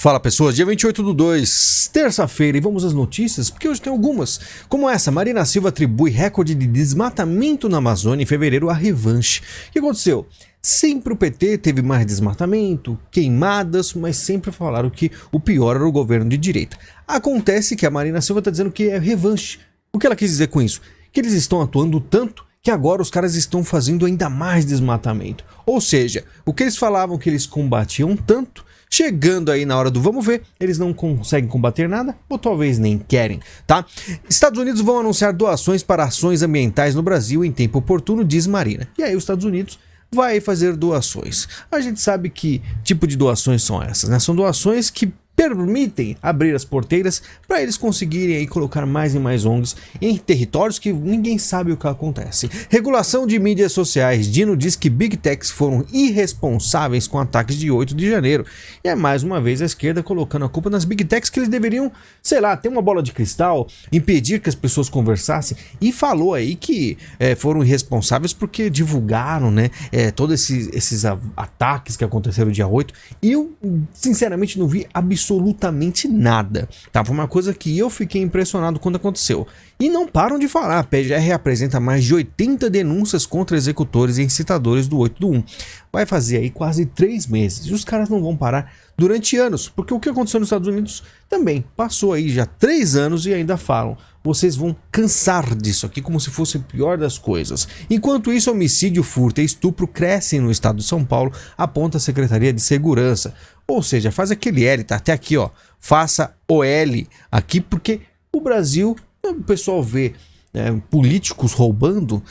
Fala pessoas, dia 28/2, terça-feira, e vamos às notícias, porque hoje tem algumas, como essa. Marina Silva atribui recorde de desmatamento na Amazônia em fevereiro à revanche. O que aconteceu? Sempre o PT teve mais desmatamento, queimadas, mas sempre falaram que o pior era o governo de direita. Acontece que a Marina Silva está dizendo que é revanche. O que ela quis dizer com isso? Que eles estão atuando tanto que agora os caras estão fazendo ainda mais desmatamento. Ou seja, o que eles falavam que eles combatiam tanto, chegando aí na hora do vamos ver, eles não conseguem combater nada, ou talvez nem querem, tá? Estados Unidos vão anunciar doações para ações ambientais no Brasil em tempo oportuno, diz Marina. E aí os Estados Unidos vai fazer doações. A gente sabe que tipo de doações são essas, né? São doações que permitem abrir as porteiras para eles conseguirem aí colocar mais e mais ONGs em territórios que ninguém sabe o que acontece. Regulação de mídias sociais. Dino diz que Big Techs foram irresponsáveis com ataques de 8 de janeiro. E é mais uma vez a esquerda colocando a culpa nas Big Techs, que eles deveriam, sei lá, ter uma bola de cristal, impedir que as pessoas conversassem. E falou aí que foram irresponsáveis porque divulgaram, né, todos esses ataques que aconteceram dia 8. E eu, sinceramente, não vi absolutamente nada, tá? Foi uma coisa que eu fiquei impressionado quando aconteceu. E não param de falar, a PGR apresenta mais de 80 denúncias contra executores e incitadores do 8/1. Vai fazer aí quase 3 meses, e os caras não vão parar durante anos, porque o que aconteceu nos Estados Unidos também passou aí já 3 anos e ainda falam. Vocês vão cansar disso aqui como se fosse a pior das coisas. Enquanto isso, homicídio, furto e estupro crescem no estado de São Paulo, aponta a Secretaria de Segurança. Ou seja, faz aquele L, tá até aqui, ó. Faça o L aqui, porque o Brasil, o pessoal vê políticos roubando,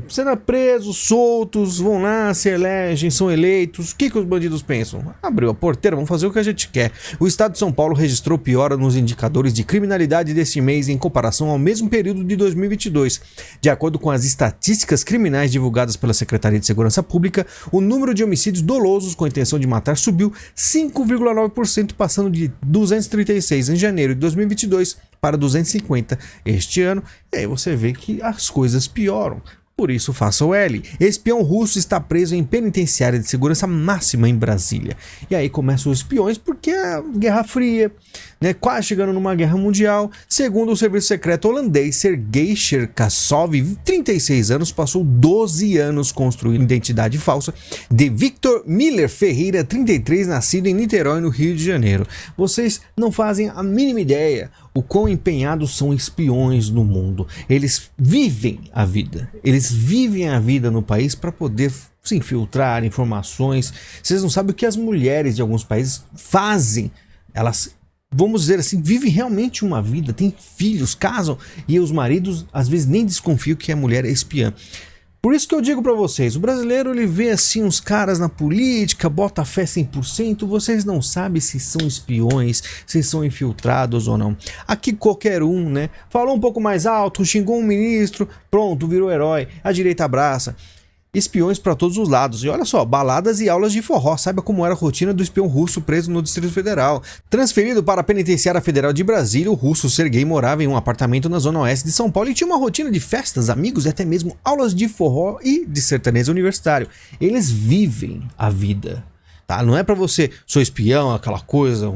sendo presos, soltos, vão lá, se elegem, são eleitos. O que os bandidos pensam? Abriu a porteira, vamos fazer o que a gente quer. O estado de São Paulo registrou piora nos indicadores de criminalidade deste mês em comparação ao mesmo período de 2022. De acordo com as estatísticas criminais divulgadas pela Secretaria de Segurança Pública, o número de homicídios dolosos com intenção de matar subiu 5,9%, passando de 236 em janeiro de 2022 para 250 este ano. E aí você vê que as coisas pioram. Por isso, faça o L. Espião russo está preso em penitenciária de segurança máxima em Brasília. E aí começam os espiões, porque a Guerra Fria, né, quase chegando numa guerra mundial. Segundo o serviço secreto holandês, Sergei Cherkasov, 36 anos, passou 12 anos construindo identidade falsa de Victor Miller Ferreira, 33, nascido em Niterói, no Rio de Janeiro. Vocês não fazem a mínima ideia o quão empenhados são espiões no mundo. Eles vivem a vida. Eles vivem a vida no país para poder se infiltrar informações. Vocês não sabem o que as mulheres de alguns países fazem. Elas, vamos dizer assim, vivem realmente uma vida, têm filhos, casam, e os maridos às vezes nem desconfiam que a mulher é espiã. Por isso que eu digo pra vocês, o brasileiro ele vê assim uns caras na política, bota fé 100%, vocês não sabem se são espiões, se são infiltrados ou não. Aqui qualquer um, né, falou um pouco mais alto, xingou um ministro, pronto, virou herói, a direita abraça. Espiões para todos os lados. E olha só, baladas e aulas de forró. Saiba como era a rotina do espião russo preso no Distrito Federal. Transferido para a Penitenciária Federal de Brasília, o russo Sergei morava em um apartamento na zona oeste de São Paulo e tinha uma rotina de festas, amigos e até mesmo aulas de forró e de sertanejo universitário. Eles vivem a vida. Tá? Não é pra você, sou espião, aquela coisa,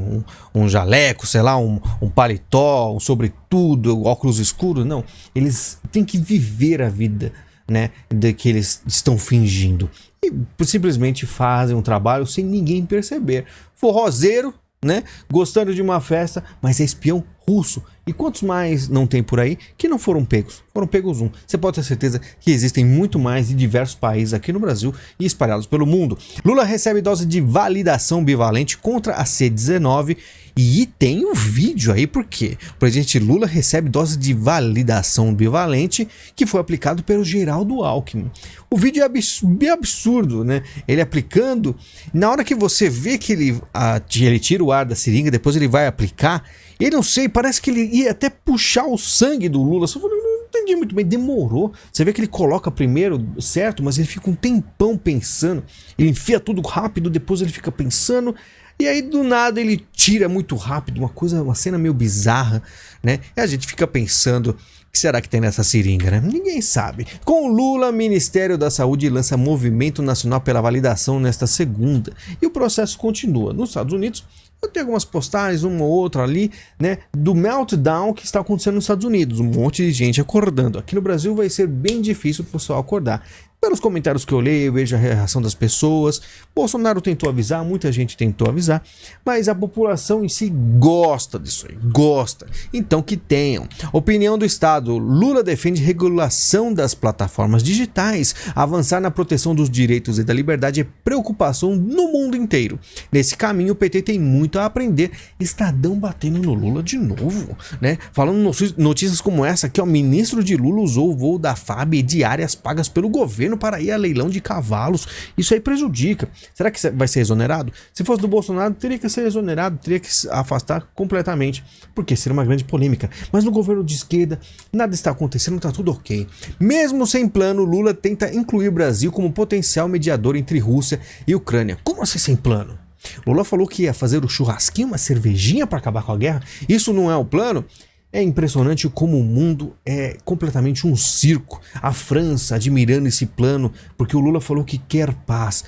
um jaleco, sei lá, um paletó, um sobretudo, óculos escuros. Não, eles têm que viver a vida, né, de que eles estão fingindo, e simplesmente fazem um trabalho sem ninguém perceber. Forrozeiro, né, gostando de uma festa, mas é espião russo. E quantos mais não tem por aí que não foram pegos? Foram pegos um. Você pode ter certeza que existem muito mais em diversos países aqui no Brasil e espalhados pelo mundo. Lula recebe dose de validação bivalente contra a C19 e tem um vídeo aí porque o presidente Lula recebe dose de validação bivalente que foi aplicado pelo Geraldo Alckmin. O vídeo é absurdo, né? Ele aplicando, na hora que você vê que ele tira o ar da seringa, depois ele vai aplicar, ele não sei, parece que ele ia até puxar o sangue do Lula. Só falei, não entendi muito bem, demorou. Você vê que ele coloca primeiro, certo, mas ele fica um tempão pensando. Ele enfia tudo rápido, depois ele fica pensando. E aí do nada ele tira muito rápido, uma cena meio bizarra, né? E a gente fica pensando O que será que tem nessa seringa, né? Ninguém sabe. Com Lula, Ministério da Saúde lança Movimento Nacional pela Validação nesta segunda. E o processo continua. Nos Estados Unidos, eu tenho algumas postagens, uma ou outra ali, né, do meltdown que está acontecendo nos Estados Unidos. Um monte de gente acordando. Aqui no Brasil vai ser bem difícil o pessoal acordar. Pelos comentários que eu leio, eu vejo a reação das pessoas. Bolsonaro tentou avisar, muita gente tentou avisar, mas a população em si gosta disso aí, gosta. Então que tenham. Opinião do Estado: Lula defende regulação das plataformas digitais. Avançar na proteção dos direitos e da liberdade é preocupação no mundo inteiro. Nesse caminho, o PT tem muito a aprender. Estadão batendo no Lula de novo, né? Falando notícias como essa aqui, ó, ministro de Lula usou o voo da FAB e diárias pagas pelo governo para ir a leilão de cavalos. Isso aí prejudica. Será que vai ser exonerado? Se fosse do Bolsonaro, teria que ser exonerado, teria que se afastar completamente, porque seria uma grande polêmica. Mas no governo de esquerda, nada está acontecendo, está tudo ok. Mesmo sem plano, Lula tenta incluir o Brasil como potencial mediador entre Rússia e Ucrânia. Como assim sem plano? Lula falou que ia fazer o churrasquinho, uma cervejinha para acabar com a guerra. Isso não é o plano? É impressionante como o mundo é completamente um circo. A França admirando esse plano porque o Lula falou que quer paz.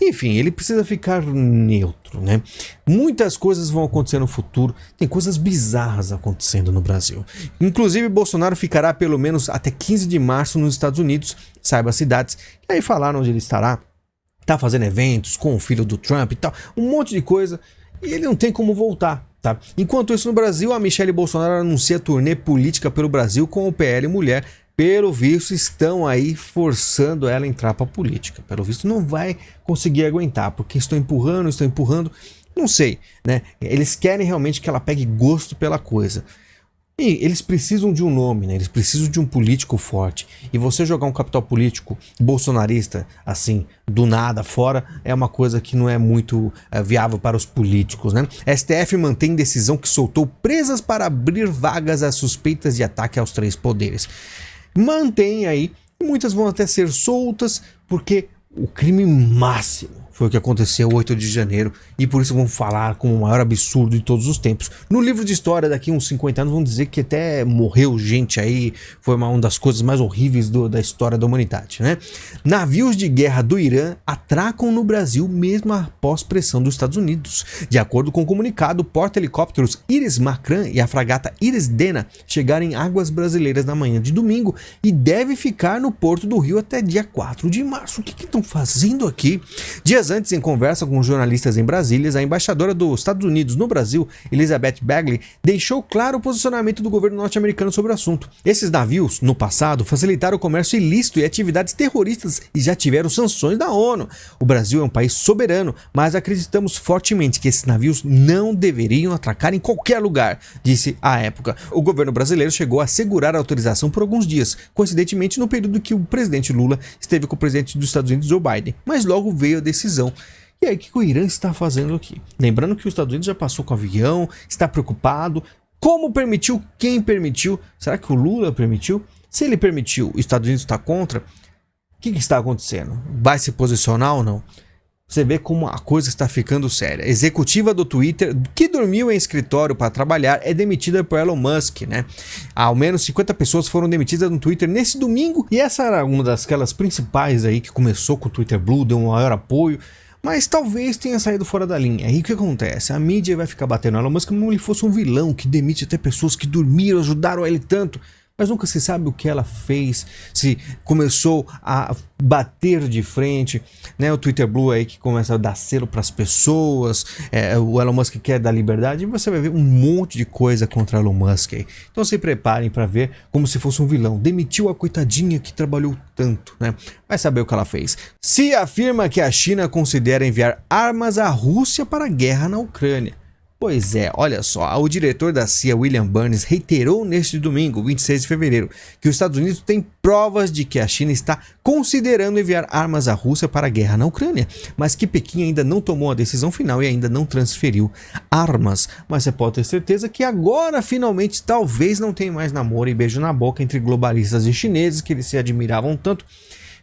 Enfim, ele precisa ficar neutro, né? Muitas coisas vão acontecer no futuro. Tem coisas bizarras acontecendo no Brasil. Inclusive, Bolsonaro ficará pelo menos até 15 de março nos Estados Unidos. Saiba as cidades. E aí falaram onde ele estará. Tá fazendo eventos com o filho do Trump e tal. Um monte de coisa. E ele não tem como voltar. Tá? Enquanto isso, no Brasil, a Michelle Bolsonaro anuncia turnê política pelo Brasil com o PL Mulher. Pelo visto, estão aí forçando ela a entrar para a política. Pelo visto, não vai conseguir aguentar, porque estão empurrando, não sei, né? Eles querem realmente que ela pegue gosto pela coisa. E eles precisam de um nome, né? Eles precisam de um político forte. E você jogar um capital político bolsonarista, assim, do nada, fora, é uma coisa que não é muito viável para os políticos, né? STF mantém decisão que soltou presas para abrir vagas às suspeitas de ataque aos três poderes. Mantém aí, e muitas vão até ser soltas, porque o crime máximo foi o que aconteceu 8 de janeiro, e por isso vamos falar como o maior absurdo de todos os tempos. No livro de história, daqui uns 50 anos, vão dizer que até morreu gente aí, foi uma das coisas mais horríveis da história da humanidade, né? Navios de guerra do Irã atracam no Brasil mesmo após pressão dos Estados Unidos. De acordo com o comunicado, o porta-helicópteros Iris Makran e a fragata Iris Dena chegaram em águas brasileiras na manhã de domingo e deve ficar no Porto do Rio até dia 4 de março. O que estão fazendo aqui? Dias antes, em conversa com jornalistas em Brasília, a embaixadora dos Estados Unidos no Brasil, Elizabeth Bagley, deixou claro o posicionamento do governo norte-americano sobre o assunto. Esses navios, no passado, facilitaram o comércio ilícito e atividades terroristas e já tiveram sanções da ONU. O Brasil é um país soberano, mas acreditamos fortemente que esses navios não deveriam atracar em qualquer lugar, disse à época. O governo brasileiro chegou a segurar a autorização por alguns dias, coincidentemente no período que o presidente Lula esteve com o presidente dos Estados Unidos, Joe Biden, mas logo veio a decisão. E aí, o que o Irã está fazendo aqui? Lembrando que os Estados Unidos já passou com o avião, está preocupado. Como permitiu? Quem permitiu? Será que o Lula permitiu? Se ele permitiu, os Estados Unidos está contra? O que está acontecendo? Vai se posicionar ou não? Você vê como a coisa está ficando séria. Executiva do Twitter, que dormiu em escritório para trabalhar, é demitida por Elon Musk, né? Ao menos 50 pessoas foram demitidas no Twitter nesse domingo, e essa era uma daquelas principais aí que começou com o Twitter Blue, deu um maior apoio, mas talvez tenha saído fora da linha. Aí o que acontece? A mídia vai ficar batendo Elon Musk como se ele fosse um vilão que demite até pessoas que dormiram, ajudaram ele tanto. Mas nunca se sabe o que ela fez, se começou a bater de frente, né? O Twitter Blue aí que começa a dar selo para as pessoas, o Elon Musk quer dar liberdade, e você vai ver um monte de coisa contra Elon Musk aí. Então se preparem para ver como se fosse um vilão. Demitiu a coitadinha que trabalhou tanto, né? Vai saber o que ela fez. Se afirma que a China considera enviar armas à Rússia para a guerra na Ucrânia. Pois é, olha só, o diretor da CIA, William Burns, reiterou neste domingo, 26 de fevereiro, que os Estados Unidos têm provas de que a China está considerando enviar armas à Rússia para a guerra na Ucrânia, mas que Pequim ainda não tomou a decisão final e ainda não transferiu armas. Mas você pode ter certeza que agora, finalmente, talvez não tenha mais namoro e beijo na boca entre globalistas e chineses, que eles se admiravam tanto,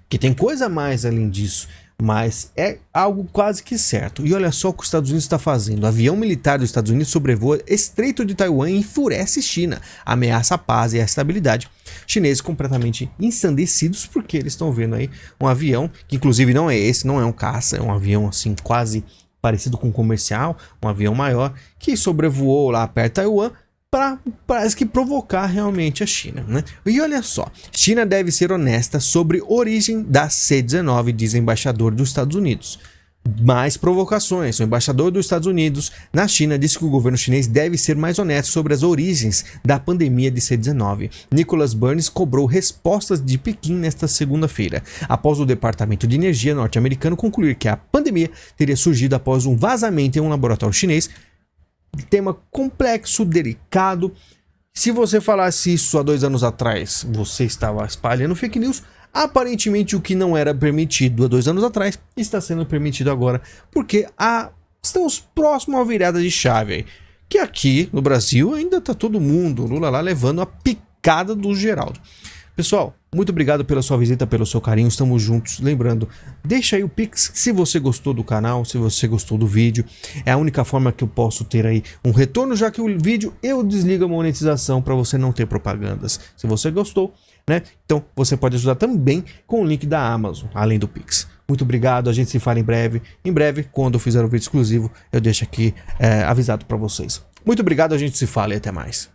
que tem coisa a mais além disso. mas é algo quase que certo. E olha só o que os Estados Unidos está fazendo. O avião militar dos Estados Unidos sobrevoa Estreito de Taiwan e enfurece China, ameaça a paz e a estabilidade. Chineses completamente ensandecidos porque eles estão vendo aí um avião, que inclusive não é esse, não é um caça, é um avião assim quase parecido com um comercial, um avião maior, que sobrevoou lá perto de Taiwan, para parece que provocar realmente a China, né? E olha só, China deve ser honesta sobre a origem da C-19, diz o embaixador dos Estados Unidos. Mais provocações. O embaixador dos Estados Unidos na China disse que o governo chinês deve ser mais honesto sobre as origens da pandemia de C-19. Nicholas Burns cobrou respostas de Pequim nesta segunda-feira, após o Departamento de Energia norte-americano concluir que a pandemia teria surgido após um vazamento em um laboratório chinês. Tema complexo, delicado. Se você falasse isso há 2 anos atrás, você estava espalhando fake news. Aparentemente o que não era permitido há 2 anos atrás está sendo permitido agora, porque estamos próximos à virada de chave aí. Que aqui no Brasil ainda está todo mundo, Lula lá, levando a picada do Geraldo. Pessoal, muito obrigado pela sua visita, pelo seu carinho, estamos juntos. Lembrando, deixa aí o Pix se você gostou do canal, se você gostou do vídeo. É a única forma que eu posso ter aí um retorno, já que o vídeo eu desligo a monetização para você não ter propagandas. Se você gostou, né? Então você pode ajudar também com o link da Amazon, além do Pix. Muito obrigado, a gente se fala em breve. Em breve, quando eu fizer um vídeo exclusivo, eu deixo aqui avisado para vocês. Muito obrigado, a gente se fala e até mais.